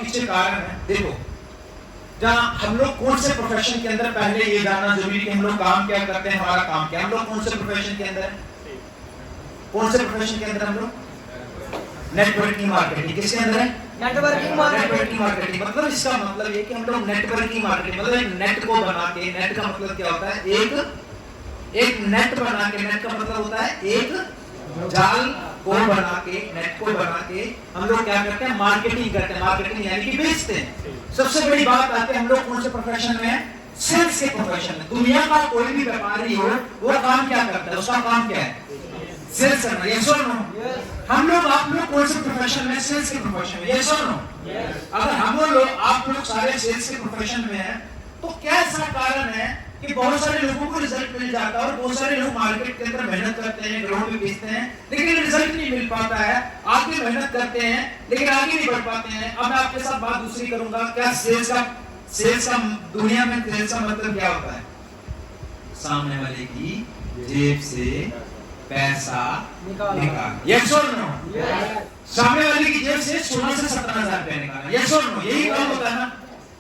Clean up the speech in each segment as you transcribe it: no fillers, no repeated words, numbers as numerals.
पीछे कारण है। देखो, जहाँ हम लोग कौन से प्रोफेशन के अंदर, पहले ये जानना जरूरी कि हम लोग काम क्या करते हैं, हमारा काम क्या। हम लोग कौन से प्रोफेशन के अंदर, कौन से प्रोफेशन के अंदर हम लोग? Networking marketing. किसके अंदर है? Networking marketing. मतलब इसका मतलब ये कि हम लोग नेटवर्किंग मार्केटिंग, मतलब एक नेट को बना के, नेट का मतलब क्या होता है? एक नेट बना के, नेट का मतलब होता है एक जाल को बना के, नेट को बना के हम लोग क्या करते हैं? मार्केटिंग करते हैं। मार्केटिंग यानी कि बेचते हैं। सबसे बड़ी बात आती है हम लोग कौन से प्रोफेशन में है? सेल्स के प्रोफेशन में। दुनिया का कोई भी व्यापारी हो, वो काम क्या करता है? उसका काम क्या है? सेल्स करना। यस और नो? हम लोग, आप लोग कौन से प्रोफेशन में? सेल्स के प्रोफेशन में। यस और नो? अगर हम लोग, आप लोग सारे सेल्स के प्रोफेशन में हैं, तो क्या ऐसा कारण है कि बहुत सारे लोगों को रिजल्ट मिल जाता है और बहुत सारे लोग मार्केट के अंदर मेहनत करते हैं, ग्राउंड में बेचते हैं, लेकिन रिजल्ट नहीं मिल पाता है। आगे मेहनत करते हैं लेकिन आगे नहीं बढ़ पाते हैं। अब मैं आपके साथ बात दूसरी करूंगा। क्या सेल्स का दुनिया में सेल्स का मतलब क्या होता है? सामने वाले की जेब से पैसा निकालना। यस और नो? सामने वाले की जेब से 16 से 17,000 रुपया निकालना। यस और नो? यही काम होता है ना?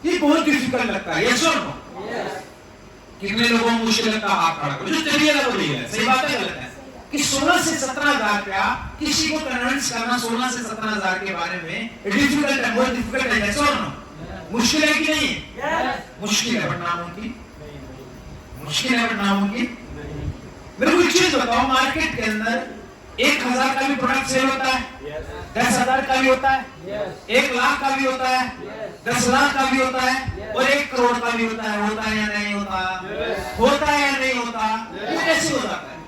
ये बहुत डिफिकल्ट लगता है। यस और नो? कितने लोगों को मुश्किल लगता है? हाथ खड़ा करो। जो चलिएगा वो है, सही बात है गलत है? कि 16 से 17,000 रुपया किसी को कन्विंस करना 16 से 17,000 के बारे में डिफिकल्ट है, बहुत डिफिकल्ट है। यस और नो? मुश्किल है कि नहीं? मुश्किल है, बट नामुमकिन। मुश्किल है, बट नामुमकिन। मेरे को एक चीज बताओ, मार्केट के अंदर 1,000 का भी प्रोडक्ट सेल होता है, 10,000 का भी होता है, 1 लाख का भी होता है, 10 लाख का भी होता है और 1 करोड़ का भी होता है। होता है या नहीं होता? होता है या नहीं होता? वो कैसे हो जाता है?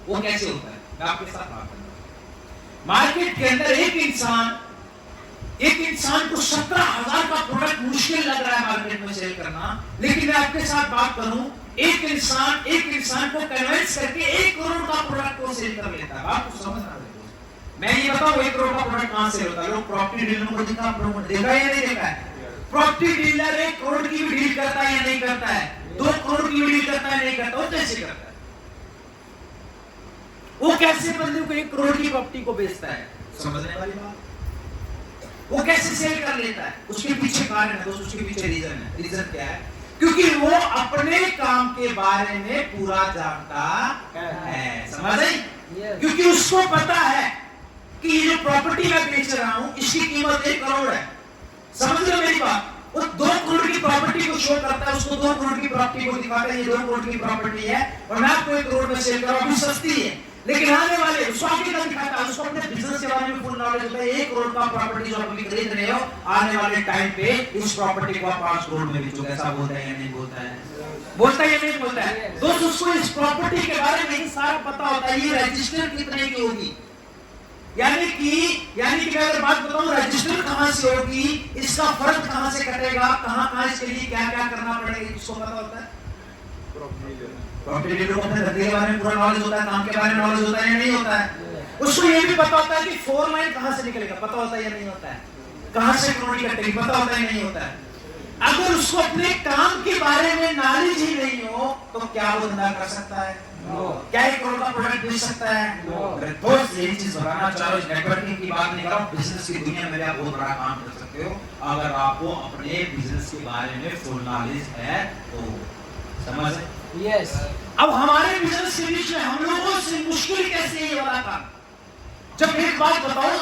वो कैसे होता है? मैं आपके साथ बात करूंगा। मार्केट के अंदर एक इंसान को 17,000 का प्रोडक्ट मुश्किल लग रहा है मार्केट में सेल करना, लेकिन मैं आपके साथ बात करूं, एक इंसान को कन्विंस करके 1 करोड़ का प्रोडक्ट को सेल कर लेता है। आपको समझ आ रहा है? मैं ये बताऊं 1 करोड़ का प्रोडक्ट कहां से होता है? लोग प्रॉपर्टी डीलर को देखा या नहीं देखा है? प्रॉपर्टी डीलर 1 करोड़ की भी डील करता है या नहीं करता है? 2 करोड़ की भी डील करता है नहीं करता? वो कैसे करता है? वो कैसे बंदे को 1 करोड़ की प्रॉपर्टी को बेचता है? समझने वाली बात। वो कैसे सेल कर लेता है? उसके पीछे कारण है दोस्तों, उसके पीछे रीजन है। रीजन क्या है? क्योंकि वो अपने काम के बारे में पूरा जानता है। समझ आई? क्योंकि उसको पता है कि ये जो प्रॉपर्टी मैं बेच रहा हूं इसकी कीमत 1 करोड़ है। समझ रहे हो मेरी बात? वो 2 करोड़ की प्रॉपर्टी को शो करता है, उसको 2 करोड़ की प्रॉपर्टी को दिखाता है, ये 2 करोड़ की प्रॉपर्टी है और मैं आपको 1 करोड़ में सेल कर रहा हूं, अभी सस्ती है, लेकिन आने वाले उसको आगे का दिखाता है, उसको अपने बिजनेस के बारे में फुल नॉलेज होता है। 1 करोड़ का प्रॉपर्टी जो आप अभी खरीद रहे हो, आने वाले टाइम पे इस प्रॉपर्टी को आप 5 करोड़ में बेचोगे। ऐसा बोलता है या नहीं बोलता है? बोलता है या नहीं बोलता है? दोस्तों, उसको इस प्रॉपर्टी के बारे में ही सारा पता होता है। ये रजिस्टर कितने की होगी, यानी कि मैं अगर बात बताऊं रजिस्टर कहां से होगी, इसका फर्क कहां से कटेगा, कहां इसके लिए क्या क्या करना पड़ेगा, इसको पता होता है। प्रॉपर्टी डीलर को अपने धंधे के बारे में पूरा नॉलेज होता है, काम के बारे में नॉलेज होता है या नहीं होता है? उसको ये भी पता होता है कि 4 लाइन कहां से निकलेगा, पता होता है या नहीं होता है? कहां से करोड़ी कटेगी, पता होता है या नहीं होता है? अगर उसको अपने काम के बारे में नॉलेज ही नहीं हो तो क्या वो धंधा कर सकता है? क्या 1 करोड़ का प्रोडक्ट बेच सकता है? दोस्त, यही चीज बताना चाह रहा हूं। नेटवर्किंग की बात नहीं कर रहा हूं, बिजनेस की दुनिया में आप बहुत बड़ा काम कर सकते हो अगर आपको अपने बिजनेस के बारे में फुल नॉलेज है तो। समझ? यस। अब हमारे बिजनेस के बीच में हम लोगों से मुश्किल कैसे ये वाला काम? जब एक बात बताओ,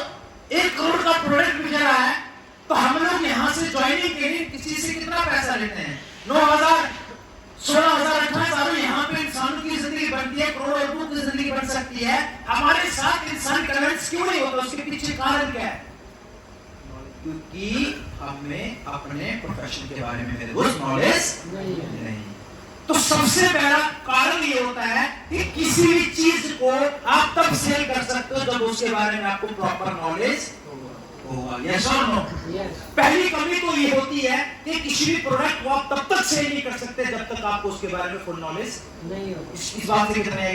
1 करोड़ का प्रोडक्ट बिक रहा है तो हम लोग यहाँ से ज्वाइनिंग के लिए किसी से कितना पैसा लेते हैं? 9,000, 16,000, 18,000। यहाँ पे इंसानों की जिंदगी बनती है, करोड़ों लोगों की जिंदगी बन सकती है। हमारे साथ इंसान कन्विंस क्यों नहीं होता? उसके पीछे कारण क्या है? क्योंकि हमें अपने प्रोफेशन के बारे में मेरे दोस्त नॉलेज नहीं। तो सबसे पहला कारण ये होता है कि किसी भी चीज को आप तब सेल कर सकते हो जब उसके बारे में आपको प्रॉपर नॉलेज होगा। यस और नो? पहली कमी तो ये होती है कि किसी भी प्रोडक्ट को आप तब तक सेल नहीं कर सकते जब तक आपको उसके बारे में फुल नॉलेज नहीं हो। इस बात से कितने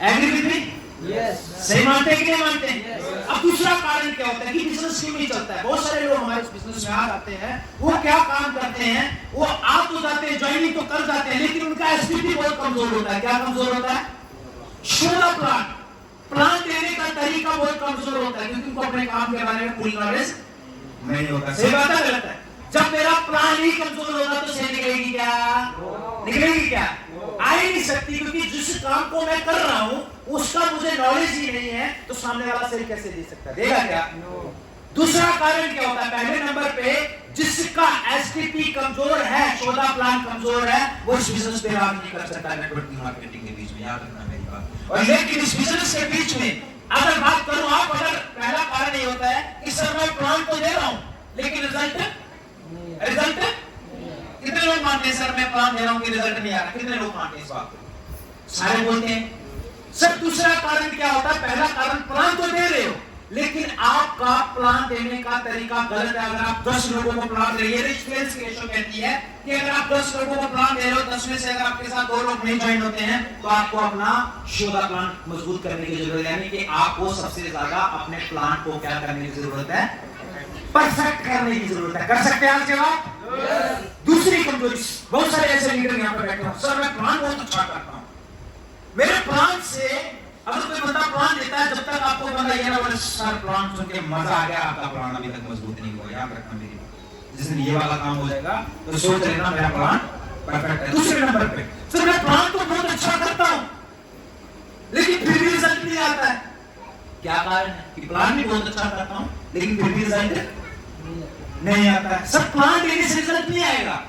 एग्री विद मी? यस। सही मानते हैं कि नहीं मानते? Yes. अब दूसरा कारण क्या होता है कि बिजनेस क्यों नहीं चलता है? बहुत सारे लोग हमारे बिजनेस में आ जाते हैं, वो क्या काम करते हैं, वो आ तो जाते हैं, ज्वाइनिंग तो कर जाते हैं, लेकिन उनका एसपीटी बहुत कमजोर होता है। क्या कमजोर होता है? Show the plan. प्लान देने का तरीका बहुत कमजोर होता है क्योंकि उनको अपने काम के बारे में पूरी नॉलेज नहीं होता। सही बात है गलत है? जब मेरा प्लान ही कमजोर होगा तो सेल निकलेगी क्या? निकलेगी क्या? आ ही नहीं सकती क्योंकि जिस काम को मैं कर रहा हूं उसका मुझे नॉलेज ही नहीं है तो सामने वाला सेल कैसे दे सकता है? देगा क्या? दूसरा कारण क्या होता है? पहले नंबर पे जिसका एसटीपी कमजोर है, सौदा प्लान कमजोर है, वो इस बिजनेस पे काम नहीं कर सकता नेटवर्किंग मार्केटिंग के बीच में। याद रखना मेरी बात। और लेकिन इस बिजनेस के बीच में अगर बात करूं आप, अगर पहला कारण ये होता है कि सर मैं प्लान तो दे रहा हूं लेकिन रिजल्ट कितने लोग मानते हैं सर मैं प्लान दे रहा हूं कि रिजल्ट नहीं आ रहा? कितने लोग मानते हैं इस बात को? सारे बोलते हैं। सर दूसरा कारण क्या होता है? पहला कारण प्लान तो दे रहे हो लेकिन आपका प्लान देने का तरीका गलत है। अगर आप 10 लोगों को प्लान दे रहे हैं, रिच रेशियो कहती है कि अगर आप 10 लोगों को प्लान दे रहे हो, 10 में से अगर आपके साथ 2 लोग नहीं ज्वाइन होते हैं तो आपको अपना सौदा प्लान मजबूत करने की जरूरत है। यानी कि आपको सबसे ज्यादा अपने प्लान को क्या करने की जरूरत है? परफेक्ट करने की जरूरत है। कर सकते हैं आप जवाब? दूसरी कमजोरी, बहुत सारे ऐसे लीडर यहाँ पर बैठे हो, सर मैं प्लान बहुत अच्छा करता हूँ, मेरे प्लान से अगर कोई बंदा प्लान देता है, जब तक आपको बंदा ये ना बोले सर प्लान सुन के मजा आ गया, आपका प्लान अभी तक मजबूत नहीं हुआ। याद रखना मेरी बात। जिस दिन ये वाला काम हो जाएगा तो सोच लेना मेरा प्लान परफेक्ट है। दूसरे नंबर पे सर मैं प्लान तो बहुत अच्छा करता हूं लेकिन फिर भी रिजल्ट नहीं आता है। क्या कारण है? कि प्लान भी बहुत अच्छा करता हूं लेकिन फिर भी रिजल्ट नहीं आता है। सर प्लान देने से रिजल्ट नहीं आएगा।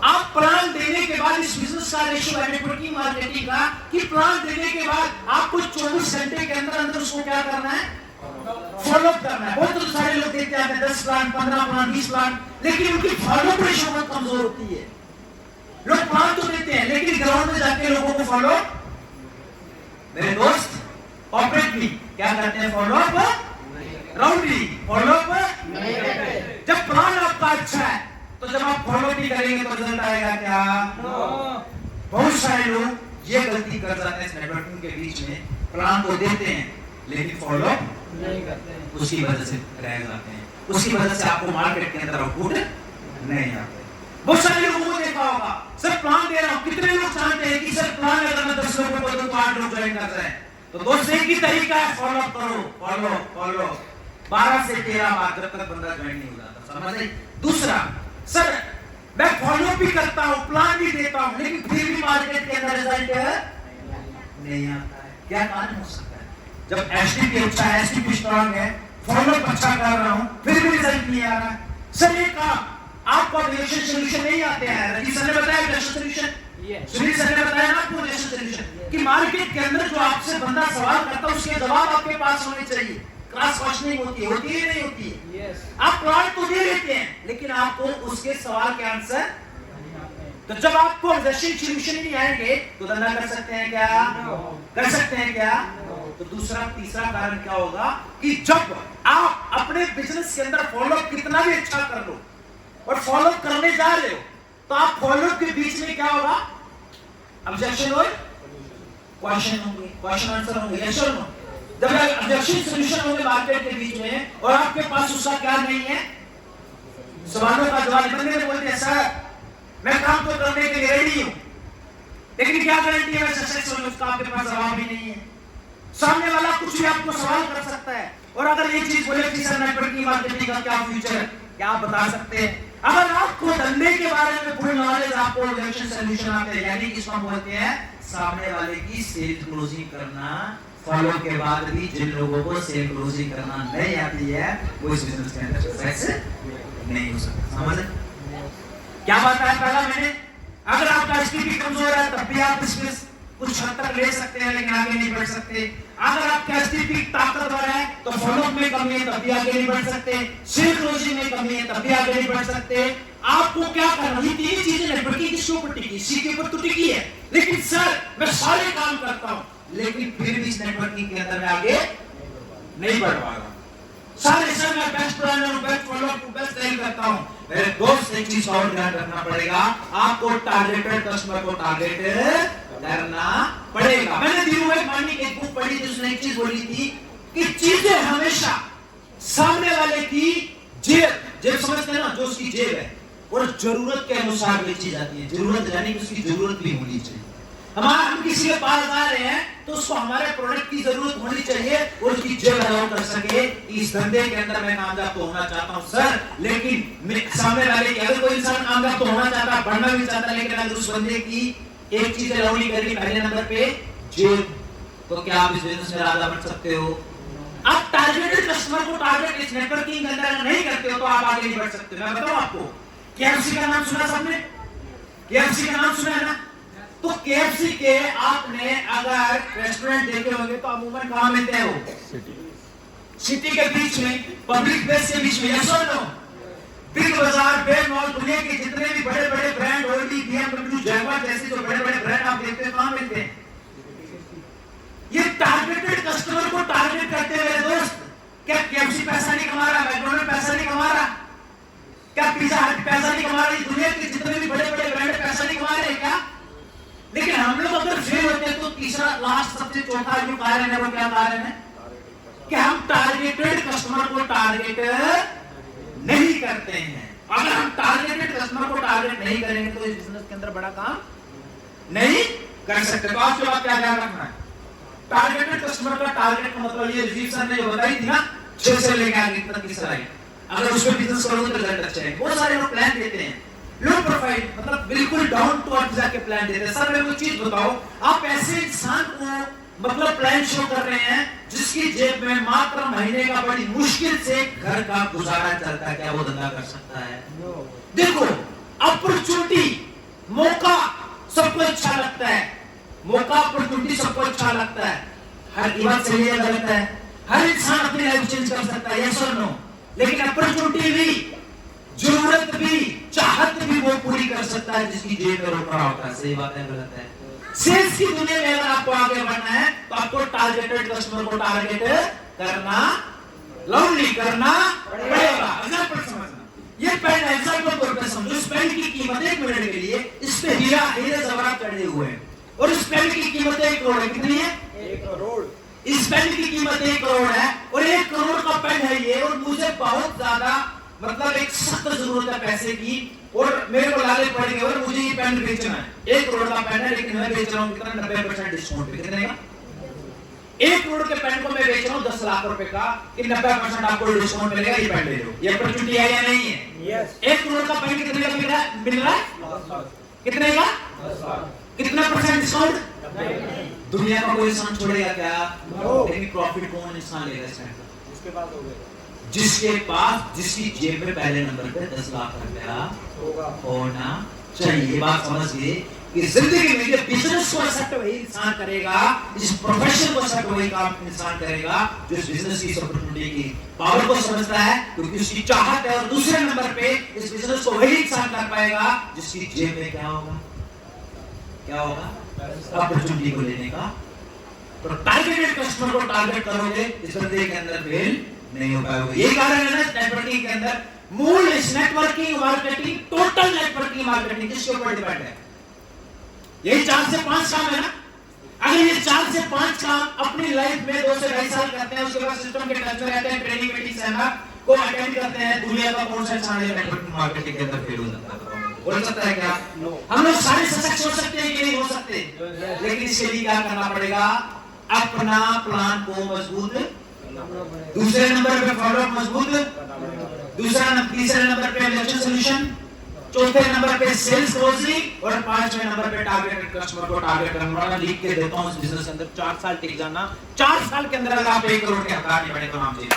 आप प्लान देने के बाद इस बिजनेस का रेशियो है नेटवर्किंग मार्केटिंग का कि प्लान देने के बाद आपको 24 घंटे के अंदर अंदर उसको क्या करना है? फॉलो अप करना है। बहुत सारे लोग देखते हैं 10 प्लान, 15 प्लान, 20 प्लान, लेकिन उनकी फॉलो अप रेशियो बहुत कमजोर होती है। लोग प्लान तो देते हैं लेकिन ग्राउंड में जाके लोगों को फॉलो, मेरे दोस्त कॉर्पोरेट भी क्या करते हैं? Follow up roundly, follow up नहीं करते। जब प्लान आपका अच्छा है तो जब आप फॉलो नहीं करेंगे तो रिजल्ट आएगा क्या? बहुत सारे लोग ये गलती कर जाते हैं इस नेटवर्किंग के बीच में, प्लान तो देते हैं लेकिन फॉलो नहीं करते हैं, उसकी वजह से रह जाते हैं, उसकी वजह से आपको मार्केट के अंदर आउटपुट नहीं आते। बहुत सारे लोगों को देखा होगा सर प्लान दे रहा हूं, कितने लोग चाहते हैं कि सर प्लान अगर मैं 10 लोगों को तो 8 लोग ज्वाइन कर जाए, तो दोस्त एक ही तरीका है फॉलो करो, फॉलो 12 से 13 बार जब तक बंदा ज्वाइन नहीं हो जाता। समझ आई? दूसरा सर मैं फॉलो भी करता हूं, प्लान भी देता हूं लेकिन फिर भी मार्केट के अंदर रिजल्ट नहीं आता है। क्या कारण हो सकता है? जब एसटीपी अच्छा है, एसटीपी स्ट्रांग है, फॉलो अच्छा कर रहा हूं फिर भी रिजल्ट नहीं आ रहा है। सर ये काम आपको रिलेशन सोल्यूशन नहीं आते हैं। रजीब सर ने बताया रिलेशन सोल्यूशन, सुनील सर ने बताया ना आपको रिलेशन सोल्यूशन कि मार्केट के अंदर जो आपसे बंदा सवाल करता है उसके जवाब आपके पास होने चाहिए। क्रॉस क्वेश्चनिंग होती है ही नहीं होती है? आप प्लान तो दे लेते हैं लेकिन आपको उसके सवाल के आंसर, तो जब आपको रिलेशन सोल्यूशन नहीं आएंगे तो धंधा कर सकते हैं क्या? कर सकते हैं क्या? तो दूसरा तीसरा कारण क्या होगा कि जब आप अपने बिजनेस के अंदर फॉलो कितना भी अच्छा कर लो और फॉलो करने जा रहे हो तो आप फॉलो के बीच में क्या होगा? ऑब्जेक्शन और क्वेश्चन होंगे, क्वेश्चन आंसर होंगे, यस और नो। जब ऑब्जेक्शन सॉल्यूशन होंगे मार्केट के बीच में और आपके पास उसका क्या नहीं है? सवालों का जवाब। बंदे बोलते हैं सर मैं काम तो करने के लिए रेडी हूं लेकिन क्या गारंटी है मैं सक्सेस होऊंगा? उसका आपके पास जवाब भी नहीं है। सामने वाला कुछ भी आपको सवाल कर सकता है और अगर ये चीज बोले कि सर नेटवर्किंग मार्केटिंग का क्या फ्यूचर है, क्या आप बता सकते हैं? अगर आपको धंधे के बारे में फुल नॉलेज, आपको ऑब्जेक्शन सॉल्यूशन आते हैं, यानी कि इसको बोलते हैं सामने वाले की सेल क्लोजिंग करना। फॉलो के बाद भी जिन लोगों को सेल क्लोजिंग करना नहीं आती है वो इस बिजनेस के अंदर सक्सेस नहीं हो सकता। समझ क्या बात है? पहला मैंने, अगर आपका एसटीपी कमजोर है तब भी आप इसमें कुछ हद तक ले सकते हैं लेकिन आगे नहीं बढ़ सकते। अगर आपका एसटीपी ताकतवर है तो फॉलो में कमी है तब भी आगे नहीं बढ़ सकते, सेल क्लोजिंग में कमी है तब भी आगे नहीं बढ़ सकते। आपको क्या करना? ये तीन चीजें नेटवर्किंग किसके ऊपर टिकी? इसी के ऊपर तो टिकी है। लेकिन सर मैं सारे काम करता हूं लेकिन फिर भी इस नेटवर्किंग के अंदर मैं आगे नहीं बढ़ पा रहा। सारे सर मैं बेस्ट प्लानर हूं, best follow up, best sell करता हूं। मेरे दोस्त एक चीज और ध्यान रखना पड़ेगा, आपको टारगेटेड कस्टमर को टारगेट करना पड़ेगा। मैंने धीरूभाई पांडे की एक बुक पढ़ी थी, उसने एक चीज बोली थी कि चीजें हमेशा सामने वाले की जेब समझते हैं ना, जो उसकी जेब है और जरूरत के अनुसार बेची जाती है। जरूरत यानी कि उसकी जरूरत भी होनी चाहिए। हम किसी के पास आ रहे हैं तो उसको हमारे प्रोडक्ट की जरूरत होनी चाहिए और उसकी जेब अलाउ कर सके। इस धंधे के अंदर मैं कामयाब तो होना चाहता हूं सर, लेकिन सामने वाले की अगर कोई इंसान कामयाब तो होना चाहता, बढ़ना भी चाहता, लेकिन अगर उस बंदे की एक चीज अलाउ नहीं करी, पहले नंबर पे जेब, तो क्या आप इस बिजनेस में राजा बन सकते हो? आप टारगेटेड कस्टमर को टारगेट इस नेटवर्किंग के अंदर नहीं करते हो तो आप आगे नहीं बढ़ सकते। मैं बताऊं आपको, केएफसी का नाम सुना सबने? केएफसी का नाम सुना है ना? तो केएफसी के आपने अगर रेस्टोरेंट देखे होंगे तो अमूमन कहां मिलते हैं? वो सिटी के बीच में, पब्लिक प्लेस के बीच में, यस और नो? बिग बाजार, बे मॉल, दुनिया के जितने भी बड़े बड़े ब्रांड, ऑडी, बीएमडब्ल्यू, जैगवार जैसे जो बड़े बड़े ब्रांड आप देखते हैं कहां मिलते हैं? ये टारगेटेड कस्टमर को टारगेट करते हैं मेरे दोस्त। क्या केएफसी पैसा नहीं कमा रहा? मैकडॉनल्ड पैसा नहीं कमा रहा? क्या पिज्जा हट पैसा नहीं कमा रही? दुनिया के जितने भी बड़े बड़े ब्रांड पैसा नहीं कमा रहे क्या? लेकिन हम लोग अगर फेल होते हैं तो तीसरा, लास्ट, सबसे चौथा जो कारण है वो क्या कारण है? कि हम टारगेटेड कस्टमर को टारगेट नहीं करते हैं। अगर हम टारगेटेड कस्टमर को टारगेट नहीं करेंगे तो इस बिजनेस के अंदर बड़ा काम नहीं कर सकते। तो आपके बाद क्या ध्यान रखना है? टारगेटेड कस्टमर का टारगेट का मतलब ये रजीव सर ने जो बताई थी ना, 6 से लेकर आगे तक की सराई, अगर उसमें बिजनेस करोगे तो रिजल्ट अच्छा है। बहुत सारे लोग प्लान देते हैं, लो प्रोफाइल, मतलब बिल्कुल डाउन टू अर्थ जाके प्लान देते हैं। सर मेरे को चीज बताओ, आप ऐसे इंसान को मतलब प्लान शो कर रहे हैं जिसकी जेब में मात्र महीने का बड़ी मुश्किल से घर का गुजारा चलता है, क्या वो धंधा कर सकता है? देखो, अपॉर्चुनिटी, मौका सबको अच्छा लगता है, मौका अपॉर्चुनिटी सबको अच्छा लगता है। हर बात सही है गलत है? हर इंसान अपनी लाइफ चेंज कर सकता है, यस और नो? लेकिन अपॉर्चुनिटी भी, जरूरत भी, चाहत भी वो पूरी कर सकता है जिसकी जेब में रोकड़ा होता है। सही बात है गलत है? सेल्स की दुनिया में अगर आपको आगे बढ़ना है तो आपको टारगेटेड कस्टमर को टारगेट करना, लाउडली करना पड़ेगा। एग्जांपल समझना, ये पेन एग्जांपल तौर पे समझो, इस पेन की कीमत 1 मिनट के लिए इस पे हीरे जवाहरात चढ़े हुए हैं और इस पेन की कीमत 1 करोड़ है। कितनी है? 1 करोड़। इस पेन की कीमत 1 करोड़ है और 1 करोड़ का पेन है ये, और मुझे बहुत ज्यादा मतलब एक सख्त जरूरत है पैसे की और मेरे को लालच पड़ गई और मुझे ये पेन बेचना है। 1 करोड़ का पेन है लेकिन मैं बेच रहा हूँ कितना? 90% डिस्काउंट पे। कितने का? 1 करोड़ के पेन को मैं बेच रहा हूँ 10 लाख रुपए का, कि 90% आपको डिस्काउंट मिलेगा, ये पेन ले लो। ये अपॉर्चुनिटी है या नहीं है? यस। 1 करोड़ का पेन कितने का मिल रहा है? कितने का? 10 लाख। कितना परसेंट डिस्काउंट? दुनिया का कोई इंसान छोड़ेगा क्या? लेकिन प्रॉफिट कौन इंसान लेगा इस टाइम? जिसके पास हो गया, जिसके पास, जिसकी जेब में पहले नंबर पे 10 लाख रुपया होना चाहिए। बात समझ गए कि जिंदगी में ये बिजनेस को एक्सेप्ट वही इंसान करेगा, इस प्रोफेशन को एक्सेप्ट वही काम इंसान करेगा जो इस बिजनेस की अपॉर्चुनिटी की पावर को समझता है, क्योंकि उसकी चाहत है। और दूसरे नंबर पे इस बिजनेस को वही इंसान कर पाएगा जिसकी जेब में क्या होगा? क्या होगा? अपॉर्चुनिटी को लेने का। तो टारगेटेड कस्टमर को टारगेट करोगे, इस बंदे के अंदर फेल नहीं हो पाएगा। ये कारण है ना नेटवर्किंग के अंदर, मूल इस networking marketing, total networking marketing किसके ऊपर डिपेंड है? यही 4 से 5 काम है ना। अगर ये 4 से 5 काम अपनी लाइफ में 2 से 2.5 साल करते हैं, उसके बाद सिस्टम के टच में रहते हैं, ट्रेनिंग मीटिंग सेमिनार को अटेंड करते हैं, दुनिया का कौन सा इंसान नेटवर्किंग मार्केटिंग के अंदर फेल हो सकता है? बोल सकता है क्या? हम लोग सारे सशक्त हो सकते हैं कि नहीं हो सकते? लेकिन इसके लिए क्या करना पड़ेगा? अपना प्लान को मजबूत, दूसरे नंबर पे फॉलोअप मजबूत, तीसरे नंबर पे इलेक्शन सॉल्यूशन, चौथे नंबर पे सेल्स क्लोजिंग और 5वें नंबर पे टारगेटेड कस्टमर को टारगेट करना। लिख के देता हूं, इस बिजनेस के अंदर 4 साल टिक जाना। 4 साल के अंदर अगर आप 1 करोड़ के हकदार नहीं बने तो नाम जी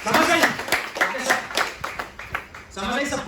समझ गए? समझ गए सबको?